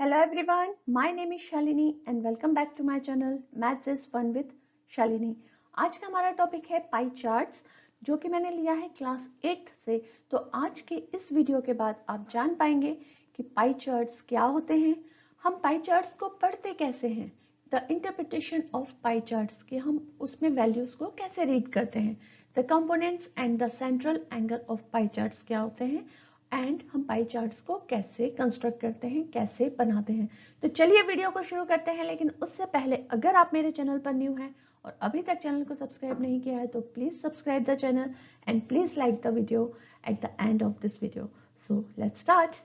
Hello everyone, my name is Shalini and welcome back to my channel Maths is Fun with Shalini। आज का हमारा topic है pie charts, जो कि मैंने लिया है क्लास 8 से। तो आज के इस वीडियो के बाद आप जान पाएंगे कि पाई चार्ट्स क्या होते हैं, हम पाई चार्ट्स को पढ़ते कैसे हैं, the interpretation of pie charts कि हम उसमें वैल्यूज को कैसे रीड करते हैं, the components and the central angle of pie charts क्या होते हैं, एंड हम पाई चार्ट्स को कैसे कंस्ट्रक्ट करते हैं, कैसे बनाते हैं। तो चलिए वीडियो को शुरू करते हैं, लेकिन उससे पहले अगर आप मेरे चैनल पर न्यू हैं और अभी तक चैनल को सब्सक्राइब नहीं किया है तो please subscribe the channel and please like the video at the end of this video. So let's start.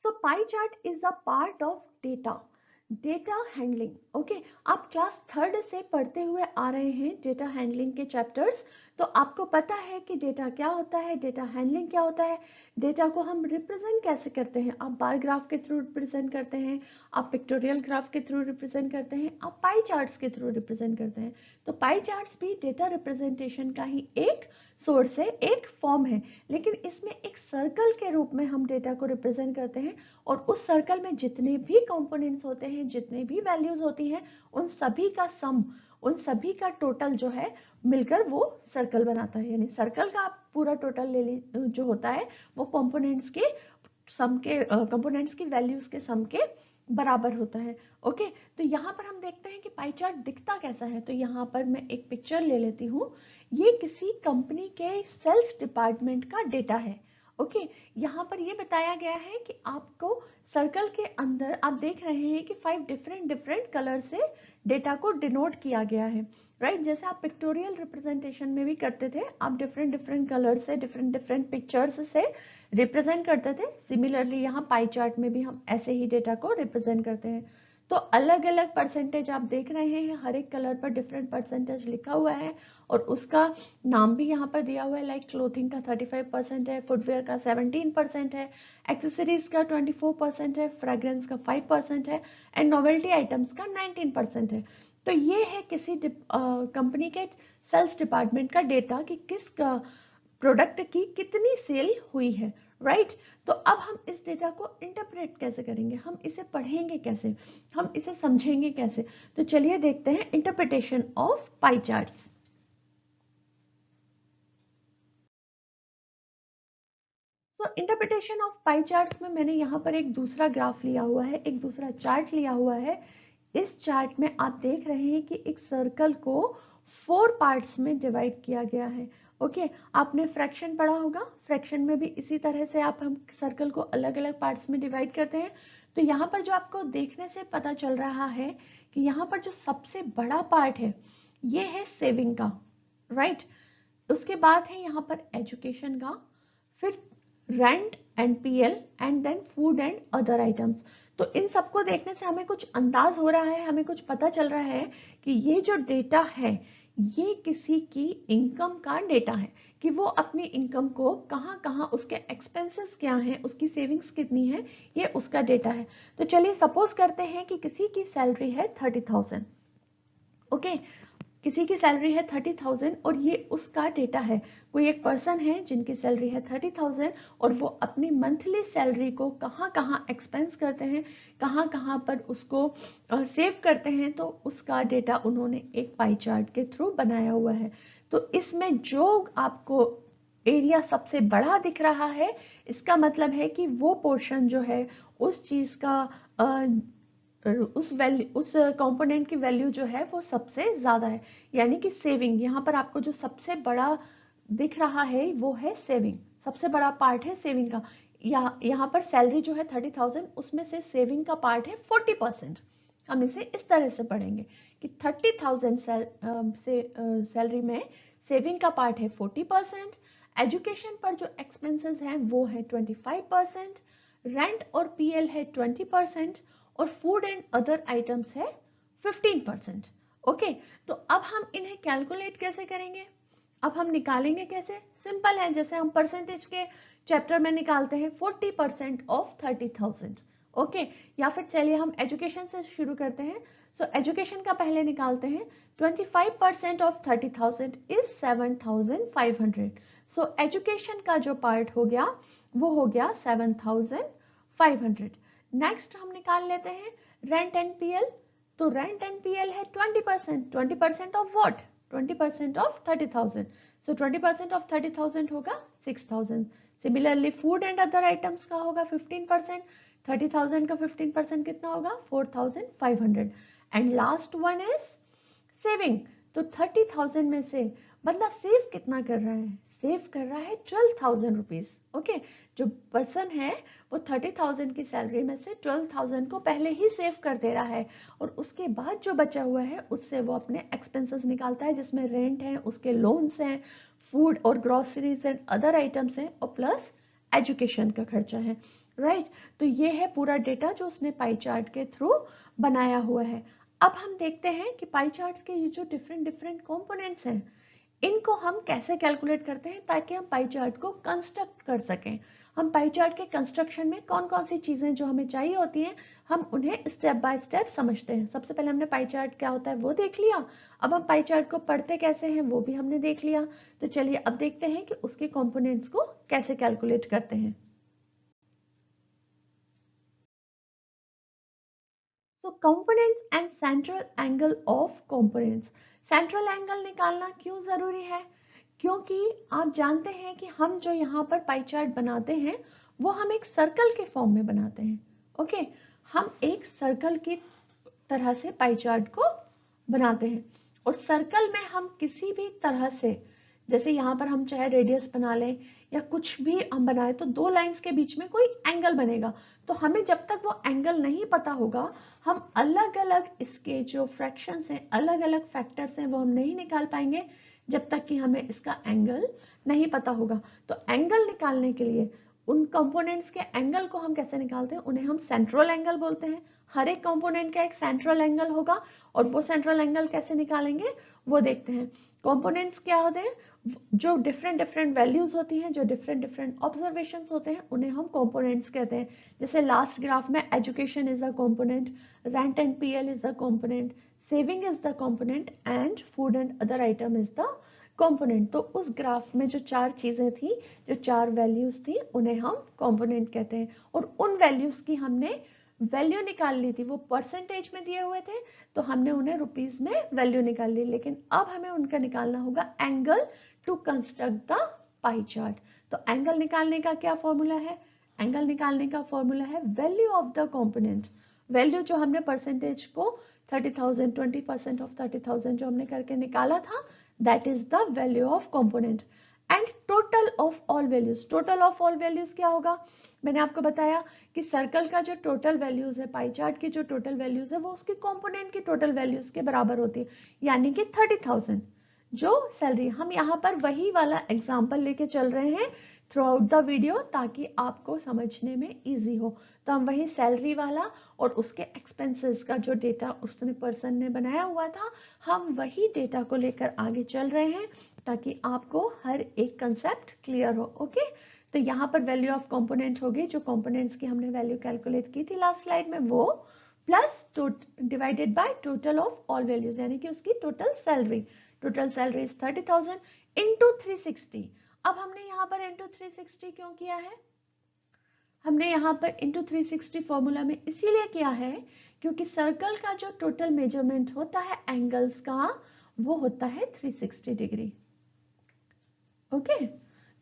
So pie chart is a part of data handling. Okay, आप क्लास 3 से पढ़ते हुए आ रहे हैं डेटा हैंडलिंग के chapters, तो आपको पता है कि डेटा क्या होता है, डेटा हैंडलिंग क्या होता है, डेटा को हम रिप्रेजेंट कैसे करते हैं। आप बार ग्राफ के थ्रू रिप्रेजेंट करते हैं, आप पिक्टोरियल ग्राफ के थ्रू रिप्रेजेंट करते हैं, आप पाई चार्ट्स के थ्रू रिप्रेजेंट करते हैं। तो पाई चार्ट्स भी डेटा रिप्रेजेंटेशन का ही एक सोर्स है, एक फॉर्म है, लेकिन इसमें एक सर्कल के रूप में हम डेटा को रिप्रेजेंट करते हैं और उस सर्कल में जितने भी कंपोनेंट्स होते हैं, जितने भी वैल्यूज होती हैं, उन सभी का सम, उन सभी का टोटल जो है मिलकर वो सर्कल बनाता है। यानी सर्कल का आप पूरा टोटल ले ली जो होता है वो कंपोनेंट्स के सम के कंपोनेंट्स की वैल्यूज के सम के बराबर होता है। ओके, तो यहाँ पर हम देखते हैं कि पाई चार्ट दिखता कैसा है। तो यहाँ पर मैं एक पिक्चर ले लेती हूँ, ये किसी कंपनी के सेल्स डिपार्टमेंट का डेटा है। ओके, यहाँ पर ये बताया गया है कि आपको सर्कल के अंदर आप देख रहे हैं कि 5 डिफरेंट कलर से डेटा को डिनोट किया गया है, राइट। जैसे आप पिक्टोरियल रिप्रेजेंटेशन में भी करते थे, आप डिफरेंट कलर से डिफरेंट पिक्चर्स से रिप्रेजेंट करते थे, सिमिलरली यहाँ पाई चार्ट में भी हम ऐसे ही डेटा को रिप्रेजेंट करते हैं। तो अलग अलग परसेंटेज आप देख रहे हैं, हर एक कलर पर डिफरेंट परसेंटेज लिखा हुआ है और उसका नाम भी यहाँ पर दिया हुआ है। लाइक क्लोथिंग का 35% है, फुटवेयर का 17% है, एक्सेसरीज का 24% है, फ्रेग्रेंस का 5% है एंड नोवेल्टी आइटम्स का 19% है। तो ये है किसी कंपनी के सेल्स डिपार्टमेंट का डेटा कि किस प्रोडक्ट की कितनी सेल हुई है, राइट। तो अब हम इस डेटा को इंटरप्रेट कैसे करेंगे, हम इसे पढ़ेंगे कैसे, हम इसे समझेंगे कैसे। तो चलिए देखते हैं interpretation of pie charts. So interpretation of pie charts में मैंने यहाँ पर एक दूसरा ग्राफ लिया हुआ है, एक दूसरा चार्ट लिया हुआ है। इस चार्ट में आप देख रहे हैं कि एक सर्कल को 4 पार्ट्स में डिवाइड किया गया है। ओके, आपने फ्रैक्शन पढ़ा होगा, फ्रैक्शन में भी इसी तरह से हम सर्कल को अलग अलग पार्ट्स में डिवाइड करते हैं। तो यहाँ पर जो आपको देखने से पता चल रहा है कि यहाँ पर जो सबसे बड़ा पार्ट है ये है सेविंग का, राइट। उसके बाद है यहाँ पर एजुकेशन का, फिर rent and PL and then food and other items. तो इन सबको देखने से हमें कुछ अंदाज हो रहा है, हमें कुछ पता चल रहा है कि ये जो डेटा है ये किसी की इनकम का डेटा है, कि वो अपनी इनकम को कहाँ कहाँ, उसके एक्सपेंसेस क्या हैं, उसकी सेविंग्स कितनी है, ये उसका डेटा है। तो चलिए सपोज करते हैं कि किसी की सैलरी है 30,000। ओके, किसी की सैलरी है 30,000 और ये उसका डेटा है। कोई एक पर्सन है जिनकी सैलरी है 30,000 और वो अपनी मंथली सैलरी को कहाँ कहाँ एक्सपेंस करते हैं, कहाँ कहाँ पर उसको सेव करते हैं, तो उसका डेटा उन्होंने एक पाई चार्ट के थ्रू बनाया हुआ है। तो इसमें जो आपको एरिया सबसे बड़ा दिख रहा है, इसका मतलब है कि वो पोर्शन जो है उस चीज का उस कंपोनेंट की वैल्यू जो है वो सबसे ज्यादा है, यानी कि सेविंग। यहाँ पर आपको जो सबसे बड़ा दिख रहा है वो है सेविंग, सबसे बड़ा पार्ट है सेविंग का। यहाँ पर सैलरी जो है 30,000, उसमें से सेविंग का पार्ट है 40%। हम इसे इस तरह से पढ़ेंगे कि 30,000 से सैलरी में सेविंग का पार्ट है 40%, एजुकेशन पर जो एक्सपेंसेस हैं वो है 25%, रेंट और पीएल है 20% और फूड एंड अदर आइटम्स है 15%। ओके, तो अब हम इन्हें कैलकुलेट कैसे करेंगे, अब हम निकालेंगे कैसे, सिंपल है, जैसे हम परसेंटेज के चैप्टर में निकालते हैं 40% ऑफ 30,000। ओके या फिर चलिए हम एजुकेशन से शुरू करते हैं। सो एजुकेशन का पहले निकालते हैं। 25% ऑफ 30,000 इज 7,500। सो एजुकेशन का जो पार्ट हो गया वो हो गया 7,500। नेक्स्ट हम निकाल लेते हैं रेंट एंड पीएल। तो रेंट एंड पीएल है 20%। 20% of what? 20% of 30,000। So 20% of 30,000 होगा 6,000। Similarly food and other items का होगा 15%। 30,000 का 15% कितना होगा? 4,500। And last one is saving. तो 30,000 में से बंदा सेव कितना कर रहा है? सेव कर रहा है 12,000 रुपीज। ओके, जो पर्सन है वो 30,000 की सैलरी में से 12,000 को पहले ही सेव कर दे रहा है और उसके बाद जो बचा हुआ है उससे वो अपने एक्सपेंसेस निकालता है, जिसमें रेंट है, उसके लोन्स हैं, फूड और ग्रोसरीज एंड अदर आइटम्स हैं और प्लस एजुकेशन का खर्चा है। राइट तो ये है पूरा डेटा जो उसने पाई चार्ट के थ्रू बनाया हुआ है। अब हम देखते हैं कि पाई चार्ट्स के ये जो डिफरेंट डिफरेंट कंपोनेंट्स हैं इनको हम कैसे कैलकुलेट करते हैं ताकि हम पाई चार्ट को कंस्ट्रक्ट कर सकें। हम पाई चार्ट के कंस्ट्रक्शन में कौन कौन सी चीजें जो हमें चाहिए होती हैं हम उन्हें स्टेप बाय स्टेप समझते हैं। सबसे पहले हमने पाई चार्ट क्या होता है वो देख लिया। अब हम पाई चार्ट को पढ़ते कैसे हैं वो भी हमने देख लिया। तो चलिए अब देखते हैं कि उसके कंपोनेंट्स को कैसे कैलकुलेट करते हैं। So components and central angle of components. Central angle निकालना क्यों जरूरी है? क्योंकि आप जानते हैं कि हम जो यहाँ पर पाई चार्ट बनाते हैं वो हम एक सर्कल के फॉर्म में बनाते हैं। ओके, हम एक सर्कल की तरह से पाई चार्ट को बनाते हैं और सर्कल में हम किसी भी तरह से, जैसे यहाँ पर हम चाहे रेडियस बना लें या कुछ भी हम बनाए तो दो लाइंस के बीच में कोई एंगल बनेगा। तो हमें जब तक वो एंगल नहीं पता होगा हम अलग अलग इसके जो फ्रैक्शंस हैं, अलग अलग फैक्टर्स हैं वो हम नहीं निकाल पाएंगे जब तक कि हमें इसका एंगल नहीं पता होगा। तो एंगल निकालने के लिए उन कंपोनेंट्स के एंगल को हम कैसे निकालते हैं? उन्हें हम सेंट्रल एंगल बोलते हैं। हर एक कंपोनेंट का एक सेंट्रल एंगल होगा और वो सेंट्रल एंगल कैसे निकालेंगे वो देखते हैं। कंपोनेंट्स क्या होते हैं? जो डिफरेंट डिफरेंट वैल्यूज होती हैं, जो डिफरेंट डिफरेंट ऑब्जर्वेशंस होते हैं उन्हें हम कंपोनेंट्स कहते हैं। जैसे लास्ट ग्राफ में education is the component, rent and PL is the component, saving is the component and food and other item is the component. तो उस ग्राफ में जो चार चीजें थी, जो चार वैल्यूज थी उन्हें हम कंपोनेंट कहते हैं और उन वैल्यूज की हमने वैल्यू निकाल ली थी। वो परसेंटेज में दिए हुए थे तो हमने उन्हें रुपीज में वैल्यू निकाल ली, लेकिन अब हमें उनका निकालना होगा angle to construct the pie chart. तो एंगल निकालने का क्या फॉर्मूला है? एंगल निकालने का फॉर्मूला है value of the component. Value जो हमने परसेंटेज को 30,000, 20% ऑफ 30,000 जो हमने करके निकाला था that is the value of component. And total of all values. Total of all values क्या होगा? मैंने आपको बताया कि सर्कल का जो टोटल वैल्यूज है, पाई चार्ट की जो टोटल वैल्यूज है वो उसके कंपोनेंट की टोटल वैल्यूज के बराबर होती है, यानी कि 30,000 जो सैलरी। हम यहाँ पर वही वाला एग्जाम्पल लेके चल रहे हैं थ्रू आउट द वीडियो ताकि आपको समझने में इजी हो। तो हम वही सैलरी वाला और उसके एक्सपेंसेस का जो डेटा उसने पर्सन ने बनाया हुआ था हम वही डेटा को लेकर आगे चल रहे हैं ताकि आपको हर एक कंसेप्ट क्लियर हो। ओके, तो यहाँ पर वैल्यू ऑफ कंपोनेंट होगी, जो कंपोनेंट्स की हमने वैल्यू कैलकुलेट की थी लास्ट स्लाइड में वो, plus divided by total of all values यानी कि उसकी total salary. Total salary is 30,000 into 360। अब हमने यहाँ पर इंटू 360 क्यों किया है? हमने यहाँ पर इंटू 360 फॉर्मूला में इसीलिए किया है क्योंकि सर्कल का जो टोटल मेजरमेंट होता है एंगल्स का वो होता है 360 डिग्री। ओके,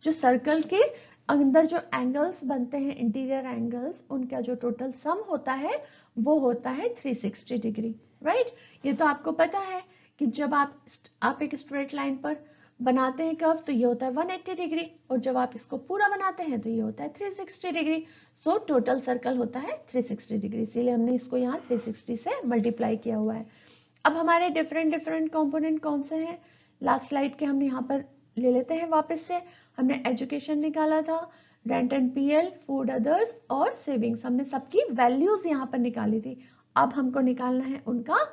जो सर्कल के अंदर जो एंगल्स बनते हैं, इंटीरियर एंगल्स, उनका जो टोटल सम होता है वो होता है 360 डिग्री। राइट, ये तो आपको पता है कि जब आप एक स्ट्रेट लाइन पर बनाते हैं कर्व तो ये होता है 180 डिग्री और जब आप इसको पूरा बनाते हैं तो ये होता है 360 डिग्री। सो टोटल सर्कल होता है 360 डिग्री, इसीलिए हमने इसको यहाँ 360 से मल्टीप्लाई किया हुआ है। अब हमारे डिफरेंट डिफरेंट कंपोनेंट कौन से हैं? लास्ट स्लाइड के हमने यहाँ पर ले लेते हैं वापस से। हमने एजुकेशन निकाला था, rent and PL, food others और सेविंग्स, हमने सबकी वैल्यूज यहाँ पर निकाली थी। अब हमको निकालना है उनका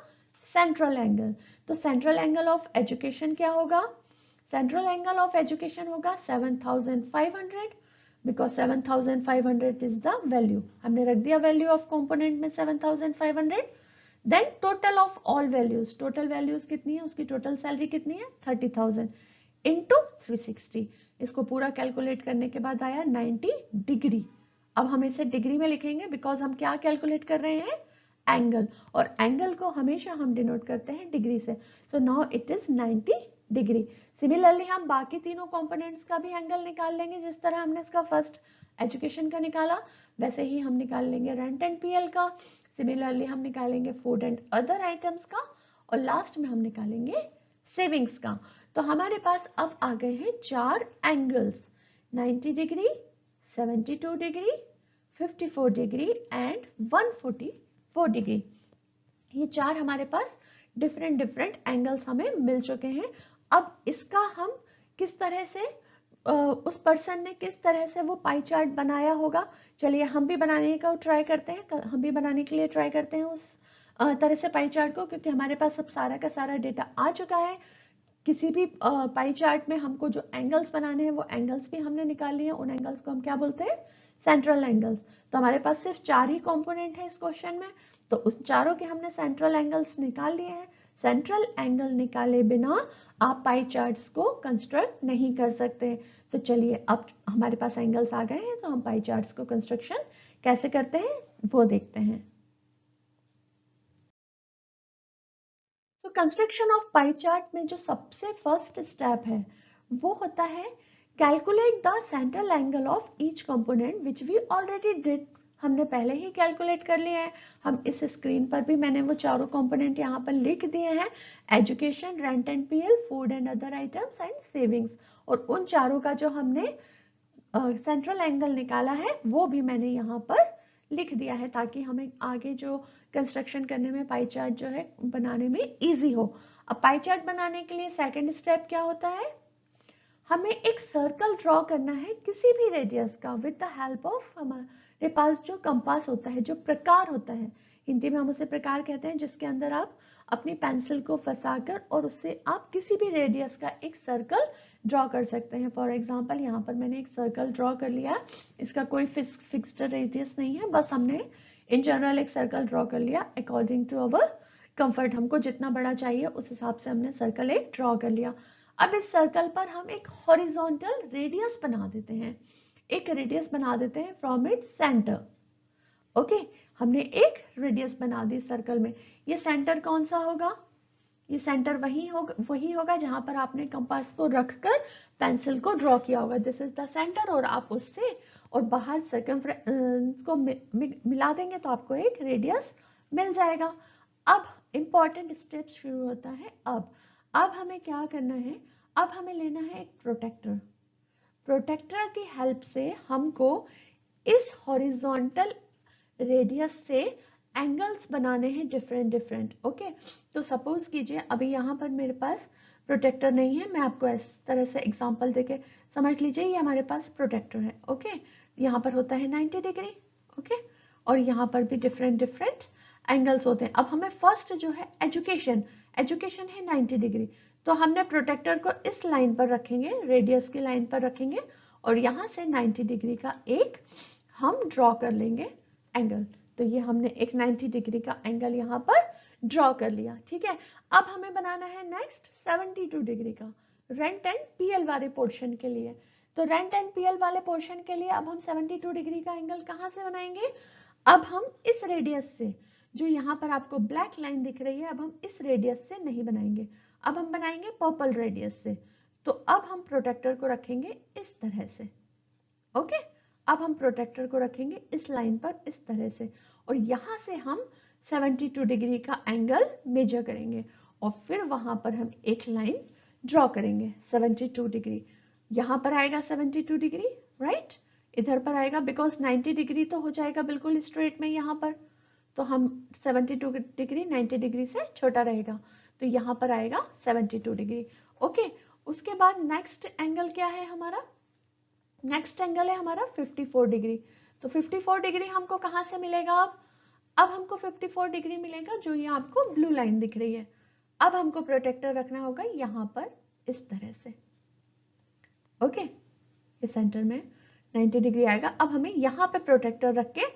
सेंट्रल एंगल। तो सेंट्रल एंगल ऑफ एजुकेशन क्या होगा? सेंट्रल एंगल ऑफ एजुकेशन होगा 7,500 बिकॉज 7500 इज द वैल्यू, हमने रख दिया वैल्यू ऑफ कंपोनेंट में 7500. Then total of all values, total values कितनी है, उसकी टोटल सैलरी कितनी है 30,000 इंटू 360. इसको पूरा कैलकुलेट करने के बाद आया 90 डिग्री. अब हम इसे डिग्री में लिखेंगे बिकॉज हम क्या कैलकुलेट कर रहे हैं, एंगल, और एंगल को हमेशा हम डिनोट करते हैं डिग्री से. So now it is 90 degree. Similarly हम बाकी तीनों कंपोनेंट्स का भी एंगल निकाल लेंगे. जिस तरह हमने इसका फर्स्ट एजुकेशन का निकाला वैसे ही हम निकाल लेंगे रेंट एंड पीएल का. सिमिलरली हम निकालेंगे फूड एंड अदर आइटम्स का, और लास्ट में हम निकालेंगे सेविंग्स का. तो हमारे पास अब आ गए हैं 4 angles, 90 degree, 72 degree, 54 degree and 144 degree. ये 4 हमारे पास डिफरेंट डिफरेंट एंगल्स हमें मिल चुके हैं. अब इसका हम किस तरह से उस पर्सन ने किस तरह से वो पाई चार्ट बनाया होगा, चलिए हम भी बनाने का ट्राई करते हैं, हम भी बनाने के लिए ट्राई करते हैं उस तरह से पाई चार्ट को, क्योंकि हमारे पास अब सारा का सारा डेटा आ चुका है. किसी भी पाई चार्ट में हमको जो एंगल्स बनाने हैं वो एंगल्स भी हमने निकाल लिए. उन एंगल्स को हम क्या बोलते हैं, सेंट्रल एंगल्स. तो हमारे पास सिर्फ 4 ही कंपोनेंट है इस क्वेश्चन में, तो उस चारों के हमने सेंट्रल एंगल्स निकाल लिए हैं. सेंट्रल एंगल निकाले बिना आप पाई चार्ट्स को कंस्ट्रक्ट नहीं कर सकते. तो चलिए अब हमारे पास एंगल्स आ गए हैं, तो हम पाई चार्ट्स को कंस्ट्रक्शन कैसे करते हैं वो देखते हैं. तो कंस्ट्रक्शन ऑफ पाई चार्ट में जो सबसे फर्स्ट स्टेप है वो होता है calculate the central angle of each component which we already did. हमने पहले ही कैलकुलेट कर लिया है. हम इस स्क्रीन पर भी मैंने वो चारों कंपोनेंट यहाँ पर लिख दिए हैं, education, rent and PL, food and other items and savings. और उन चारों का जो हमने सेंट्रल एंगल निकाला है वो भी मैंने यहाँ पर लिख दिया है, ताकि हमें आगे जो कंस्ट्रक्शन करने में पाई चार्ट जो है बनाने में इजी हो. अब पाई चार्ट बनाने के लिए सेकंड स्टेप क्या होता है, हमें एक सर्कल ड्रॉ करना है किसी भी रेडियस का विद द हेल्प ऑफ हमारे पास जो कंपास होता है, जो प्रकार होता है, हिंदी में हम उसे प्रकार कहते हैं, जिसके अंदर आप अपनी पेंसिल को फंसाकर और उससे आप किसी भी रेडियस का एक सर्कल ड्रॉ कर सकते हैं. फॉर एग्जांपल यहाँ पर मैंने एक सर्कल ड्रॉ कर लिया. इसका कोई फिक्स्ड रेडियस नहीं है, बस हमने इन जनरल एक सर्कल ड्रॉ कर लिया अकॉर्डिंग टू अवर कंफर्ट. हमको जितना बड़ा चाहिए उस हिसाब से हमने सर्कल एक ड्रॉ कर लिया. अब इस सर्कल पर हम एक हॉरिजॉन्टल रेडियस बना देते हैं, एक रेडियस बना देते हैं फ्रॉम इट्स सेंटर. ओके, हमने एक रेडियस बना दी सर्कल में. ये सेंटर कौन सा होगा, ये सेंटर वही होगा जहां पर आपने कंपास को रखकर पेंसिल को ड्रॉ किया होगा. This is the centre. और आप उससे और बाहर सर्कमफ्रेंस को मिला देंगे तो आपको एक रेडियस मिल जाएगा. अब इंपॉर्टेंट स्टेप शुरू होता है. अब हमें क्या करना है, अब हमें लेना है एक प्रोटेक्टर. प्रोटेक्टर की हेल्प से हमको इस हॉरिजॉन्टल रेडियस से एंगल्स बनाने हैं डिफरेंट डिफरेंट. ओके, तो सपोज कीजिए अभी यहाँ पर मेरे पास प्रोटेक्टर नहीं है, मैं आपको इस तरह से एग्जांपल देके समझ लीजिए. ये हमारे पास प्रोटेक्टर है. ओके, यहाँ पर होता है 90 डिग्री. ओके, और यहाँ पर भी डिफरेंट डिफरेंट एंगल्स होते हैं. अब हमें फर्स्ट जो है एजुकेशन है 90 डिग्री, तो हमने प्रोटेक्टर को इस लाइन पर रखेंगे, रेडियस की लाइन पर रखेंगे, और यहाँ से 90 डिग्री का एक हम ड्रॉ कर लेंगे एंगल. तो ये हमने एक 90 डिग्री का एंगल यहाँ पर ड्रॉ कर लिया. ठीक है, अब हमें बनाना है नेक्स्ट 72 डिग्री का रेंट एंड पीएल वाले पोर्शन के लिए. तो रेंट एंड पीएल वाले पोर्शन के लिए अब हम 72 डिग्री का एंगल कहाँ से बनाएंगे, अब हम इस रेडियस से, जो यहाँ पर आपको ब्लैक लाइन दिख रही है, अब हम इस रेडियस से नहीं बनाएंगे, अब हम बनाएंगे पर्पल रेडियस से. तो अब हम प्रोटेक्टर को रखेंगे इस तरह से. ओके, अब हम प्रोटेक्टर को रखेंगे इस लाइन पर इस तरह से, और यहाँ से हम 72 डिग्री का एंगल मेजर करेंगे, और फिर वहां पर हम एक लाइन ड्रॉ करेंगे 72 डिग्री. यहाँ पर आएगा 72 डिग्री, राइट, इधर पर आएगा, बिकॉज 90 डिग्री तो हो जाएगा बिल्कुल स्ट्रेट में यहाँ पर, तो हम 72 डिग्री 90 डिग्री से छोटा रहेगा, तो यहाँ पर आएगा 72 डिग्री. ओके, उसके बाद नेक्स्ट एंगल क्या है हमारा, नेक्स्ट एंगल है हमारा 54 डिग्री. तो 54 डिग्री हमको कहाँ से मिलेगा, अब हमको 54 डिग्री मिलेगा जो ये आपको ब्लू लाइन दिख रही है. अब हमको प्रोटेक्टर रखना होगा यहाँ पर इस तरह से. ओके, इस सेंटर में 90 डिग्री आएगा। अब हमें यहाँ पे प्रोटेक्टर रख के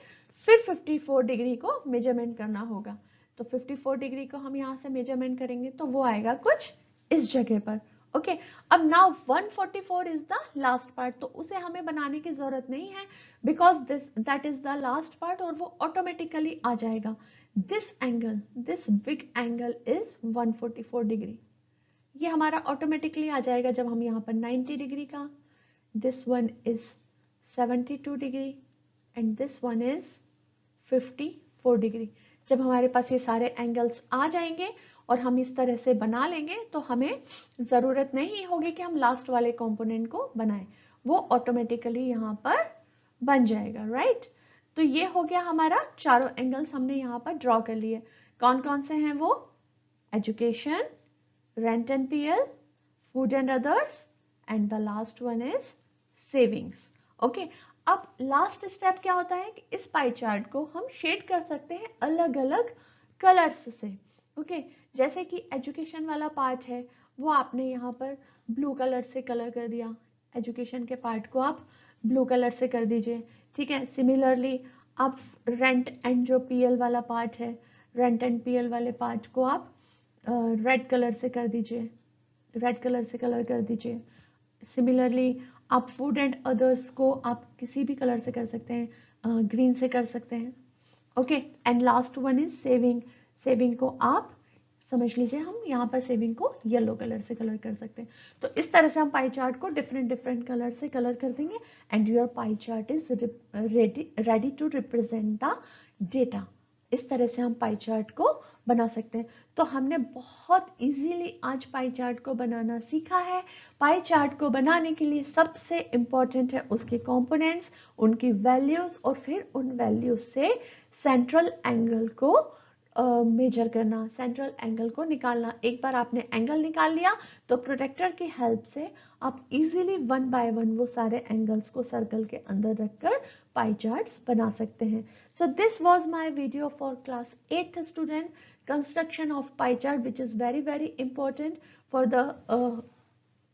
फिर 54 डिग्री को मेजरमेंट करना होगा। तो 54 डिग्री को हम यहाँ से मेजरमेंट करेंगे तो वो आएगा कुछ इस जगह पर। ओके, अब now 144 is the last part, तो उसे हमें बनाने की जरूरत नहीं है because that is the last part और वो ऑटोमेटिकली आ जाएगा। This angle, this big angle is 144 degree, ये हमारा ऑटोमेटिकली आ जाएगा जब हम यहाँ पर 90 डिग्री का, this one is 72 degree and this one is 54 degree. जब हमारे पास ये सारे एंगल्स आ जाएंगे और हम इस तरह से बना लेंगे तो हमें जरूरत नहीं होगी कि हम लास्ट वाले कंपोनेंट को बनाएं, वो ऑटोमेटिकली यहाँ पर बन जाएगा, राइट। तो ये हो गया हमारा चारों एंगल्स हमने यहाँ पर ड्रॉ कर लिए। कौन कौन से हैं वो? Education, rent and PL, food and others and the last one is savings. Okay, अब लास्ट स्टेप क्या होता है कि इस पाई चार्ट को हम शेड कर सकते हैं अलग अलग कलर्स से। ओके, जैसे कि एजुकेशन वाला पार्ट है वो आपने यहाँ पर ब्लू कलर से कलर कर दिया, एजुकेशन के पार्ट को आप ब्लू कलर से कर दीजिए, ठीक है। सिमिलरली आप रेंट एंड जो पीएल वाला पार्ट है, रेंट एंड पीएल वाले पार्ट को आप रेड कलर से कर दीजिए, रेड कलर से कलर कर दीजिए। सिमिलरली आप फूड एंड अदर्स को आप किसी भी कलर से कर सकते हैं, ग्रीन से कर सकते हैं। Okay, and last one is saving, saving को आप समझ लीजिए हम यहाँ पर सेविंग को येलो कलर से कलर कर सकते हैं। तो इस तरह से हम पाई चार्ट को डिफरेंट डिफरेंट कलर से कलर कर देंगे and your pie chart is ready to represent the data. इस तरह से हम पाई चार्ट को बना सकते हैं। तो हमने बहुत इजीली आज पाई चार्ट को बनाना सीखा है। पाई चार्ट को बनाने के लिए सबसे इंपॉर्टेंट है उसके कंपोनेंट्स, उनकी वैल्यूज और फिर उन वैल्यूज से सेंट्रल एंगल को मेजर करना, सेंट्रल एंगल को निकालना। एक बार आपने एंगल निकाल लिया तो प्रोटेक्टर की हेल्प से आप इजीली वन बाय वन वो सारे एंगल्स को सर्कल के अंदर रखकर पाई चार्ट्स बना सकते हैं। So this was my video for class 8th student, construction of pie chart which is very very important for the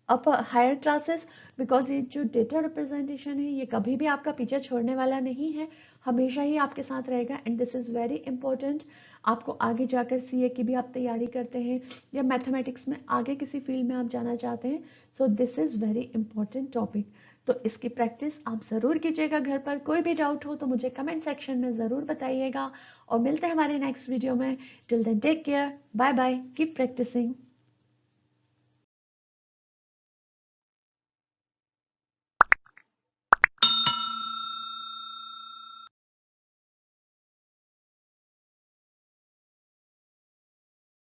upper higher classes, because ये जो डेटा रिप्रेजेंटेशन है ये कभी भी आपका पीछे छोड़ने वाला नहीं है, हमेशा ही आपके साथ रहेगा and this is very important. आपको आगे जाकर सीए की भी आप तैयारी करते हैं या मैथमेटिक्स में आगे किसी फील्ड में आप जाना चाहते हैं, so this is very important topic. तो इसकी प्रैक्टिस आप ज़रूर कीजिएगा घर पर। कोई भी डाउट हो तो मुझे कमेंट सेक्शन में ज़रूर बताइएगा और मिलते हैं हमारे नेक्स्ट वीडियो में। Till then take care, bye bye, keep practising.